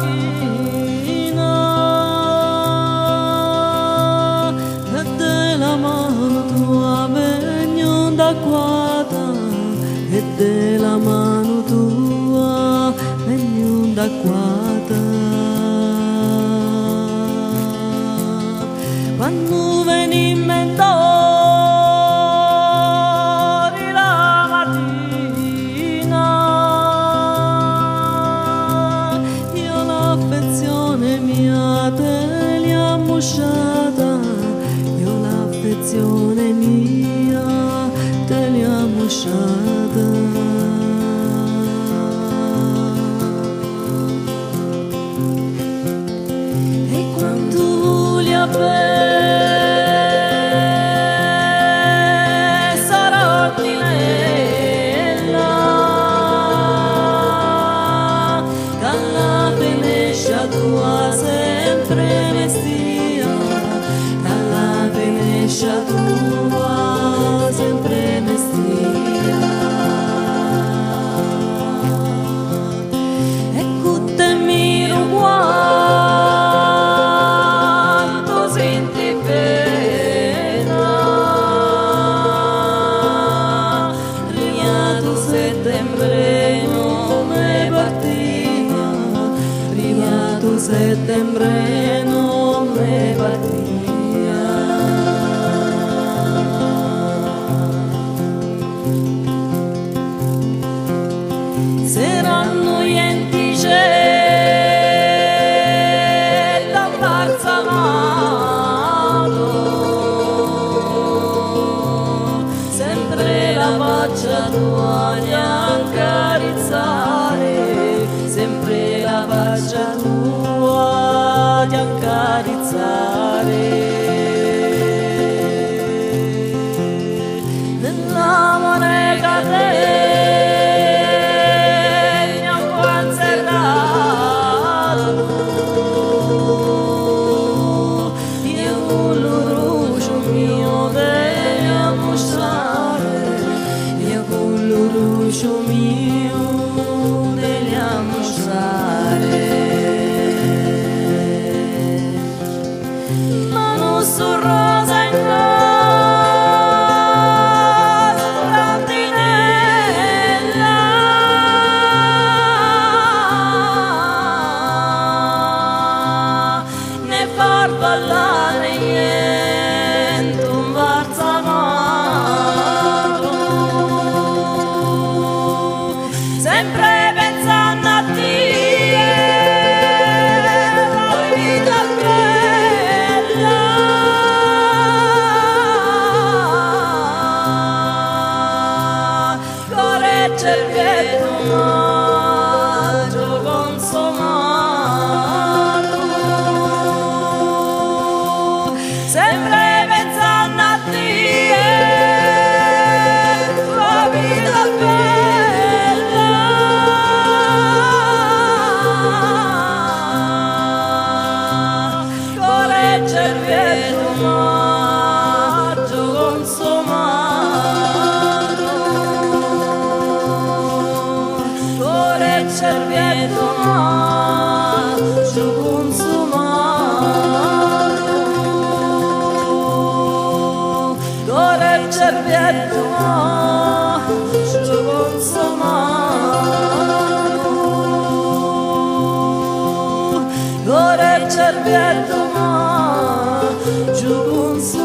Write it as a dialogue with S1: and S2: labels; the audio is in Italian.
S1: mattina e della mano tua vengo da guarda e della mano tua vengo da guarda quando venimmo in io l'affezione mia te li ho mosciata e quando voglio bene sarò di nella che la finestra tua sempre mestia alla finestra tua sempre mestia e che te miro quanto senti pena riato settembre non me partiva riato settembre non me partiva saranno gli enticelli da Barzanato sempre la faccia tua di accarezzare sempre la faccia tua di accarezzare nell'amore cadere lucio mio degli ammorzare ma non so rosa in casa cantinella ne far ballare niente un Barzanato sempre pensando a te la vita bella corregge il pietro maggio consumato sempre pensando a te la vita bella corregge il pietro maggio consumato corregge il pietro maggio consumato corregge il pietro maggio consumato corregge il pietro maggio consumato